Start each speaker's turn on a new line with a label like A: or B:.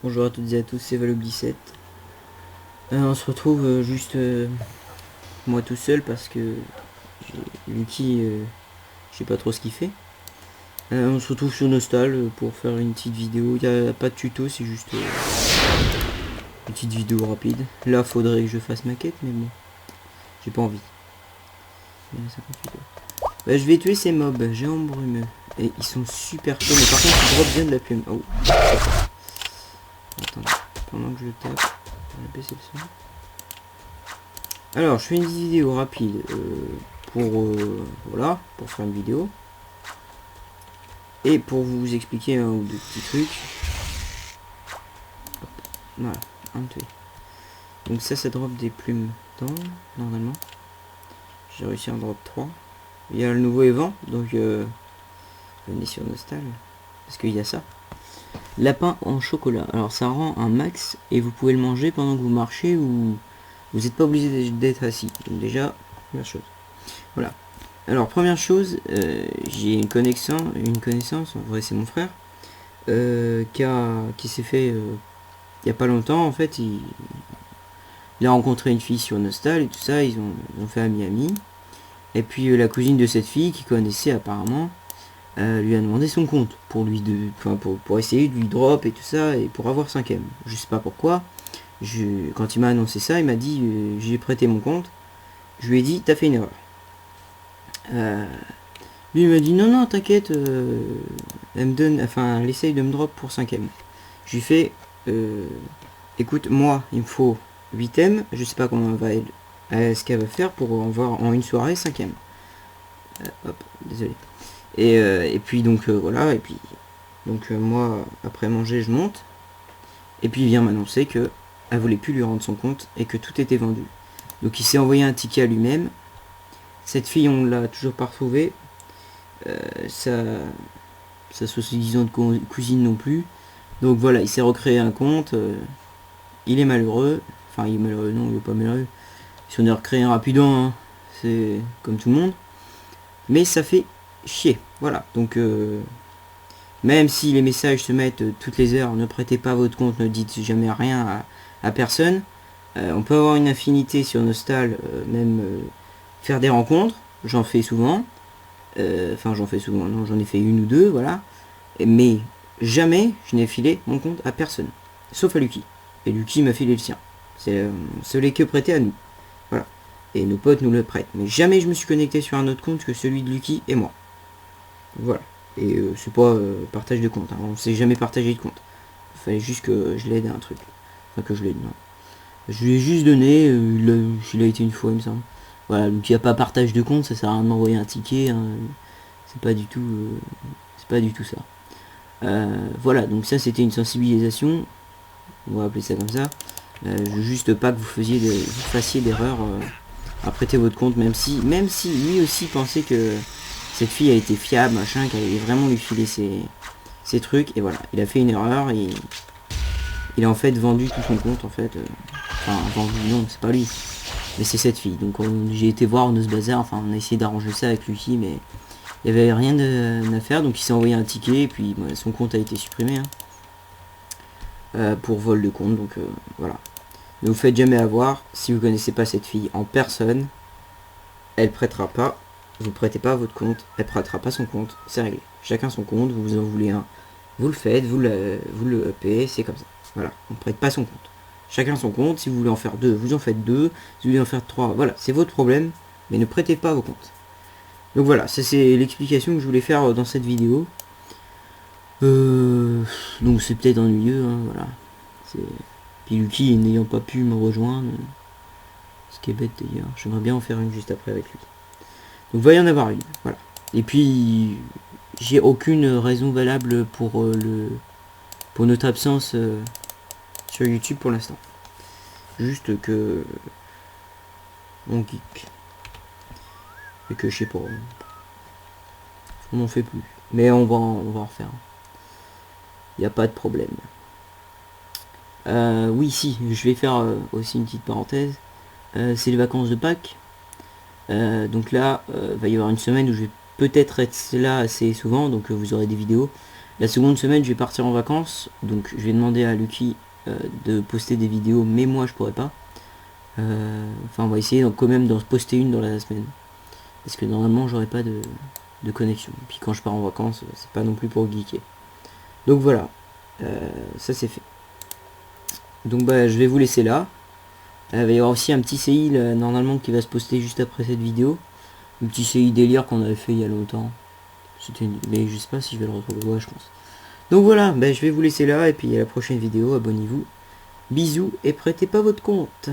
A: Bonjour à toutes et à tous, c'est Valo17. On se retrouve juste moi tout seul parce que Lucky, je sais pas trop ce qu'il fait. On se retrouve sur Nostal pour faire une petite vidéo. Il n'y a pas de tuto, c'est juste une petite vidéo rapide. Là, faudrait que je fasse ma quête, mais bon, j'ai pas envie. Bah, je vais tuer ces mobs géants brumeux. Et ils sont super chauds, mais par contre, ils drop bien de la plume. Oh, attends, pendant que je tape, on va baisser le son. Alors, je fais une vidéo rapide voilà, pour faire une vidéo. Et pour vous expliquer un ou deux petits trucs. Hop, voilà, un tué. Donc ça drop des plumes dans, normalement. J'ai réussi à en drop 3. Il y a le nouveau évent, donc venez sur Nostal. Parce qu'il y a ça. Lapin en chocolat. Alors ça rend un max et vous pouvez le manger pendant que vous marchez ou vous n'êtes pas obligé d'être assis. Donc déjà, première chose. Voilà. Alors première chose, j'ai une connaissance, en vrai c'est mon frère, qui s'est fait il n'y a pas longtemps en fait, il a rencontré une fille sur Nostal et tout ça, ils ont fait ami. Et puis la cousine de cette fille qui connaissait apparemment lui a demandé son compte pour pour essayer de lui drop et tout ça et pour avoir 5ème. Je sais pas pourquoi. Quand il m'a annoncé ça, il m'a dit j'ai prêté mon compte. Je lui ai dit t'as fait une erreur. Lui il m'a dit non t'inquiète, elle me donne, enfin elle essaye de me drop pour 5ème. Je lui fais écoute moi il me faut 8ème, je sais pas comment ce qu'elle va faire pour en voir en une soirée 5ème. Hop, désolé. Et puis donc voilà, et puis donc moi après manger je monte, et puis il vient m'annoncer que elle voulait plus lui rendre son compte et que tout était vendu. Donc il s'est envoyé un ticket à lui-même. Cette fille on l'a toujours pas retrouvée. Sa soi-disant de cousine non plus. Donc voilà, il s'est recréé un compte. Il est malheureux. Enfin il est malheureux, non il est pas malheureux. Il s'en est recréé un rapidement, hein. C'est comme tout le monde. Mais ça fait chier. Voilà, donc même si les messages se mettent toutes les heures, ne prêtez pas votre compte, ne dites jamais rien à personne. On peut avoir une affinité sur Nostal, même faire des rencontres, j'en fais souvent. Enfin j'en fais souvent, non j'en ai fait une ou deux, voilà. Mais jamais je n'ai filé mon compte à personne. Sauf à Lucky. Et Lucky m'a filé le sien. Ce n'est que prêté à nous. Voilà. Et nos potes nous le prêtent. Mais jamais je me suis connecté sur un autre compte que celui de Lucky et moi. Voilà. Et c'est pas partage de compte. Hein. On s'est jamais partagé de compte. Il fallait juste que je l'aide à un truc. Enfin que je l'aide, non. Je lui ai juste donné, il a été une fois il me semble. Voilà, donc il n'y a pas partage de compte, ça sert à rien de m'envoyer un ticket. Hein. C'est pas du tout ça. Voilà, donc ça c'était une sensibilisation. On va appeler ça comme ça. Je veux juste pas que vous fassiez d'erreur à prêter votre compte, même si lui aussi pensait que cette fille a été fiable, machin, qu'elle allait vraiment lui filer ses trucs, et voilà, il a fait une erreur, et il a en fait vendu tout son compte, en fait, enfin, vendu, non, c'est pas lui, mais c'est cette fille, donc j'ai été voir on se bazar, enfin, on a essayé d'arranger ça avec lui, mais il n'y avait rien à faire, donc il s'est envoyé un ticket, et puis son compte a été supprimé, hein, pour vol de compte, donc voilà. Ne vous faites jamais avoir, si vous connaissez pas cette fille en personne, elle prêtera pas, vous prêtez pas votre compte, elle prêtera pas son compte, c'est réglé. Chacun son compte, vous en voulez un, vous le faites, vous le payez, c'est comme ça. Voilà, on ne prête pas son compte. Chacun son compte, si vous voulez en faire deux, vous en faites deux, si vous voulez en faire trois, voilà, c'est votre problème, mais ne prêtez pas vos comptes. Donc voilà, ça c'est l'explication que je voulais faire dans cette vidéo. Donc c'est peut-être ennuyeux, hein, voilà. Puis Lucky n'ayant pas pu me rejoindre, ce qui est bête d'ailleurs, j'aimerais bien en faire une juste après avec lui. Donc va y en avoir une, voilà. Et puis j'ai aucune raison valable pour notre absence sur YouTube pour l'instant. Juste que on geek. Et que je sais pas. On n'en fait plus. Mais on va en refaire. Il n'y a pas de problème. Oui si, je vais faire aussi une petite parenthèse. C'est les vacances de Pâques. Donc là, va y avoir une semaine où je vais peut-être être là assez souvent, donc vous aurez des vidéos. La seconde semaine, je vais partir en vacances, donc je vais demander à Lucky de poster des vidéos, mais moi je pourrais pas. Enfin, on va essayer donc quand même d'en poster une dans la semaine, parce que normalement j'aurai pas de connexion. Puis quand je pars en vacances, c'est pas non plus pour geeker. Donc voilà, ça c'est fait. Donc bah je vais vous laisser là. Il va y avoir aussi un petit CI normalement qui va se poster juste après cette vidéo. Un petit CI délire qu'on avait fait il y a longtemps. Mais je sais pas si je vais le retrouver. Ouais, je pense. Donc voilà, bah, je vais vous laisser là et puis à la prochaine vidéo, abonnez-vous. Bisous et prêtez pas votre compte.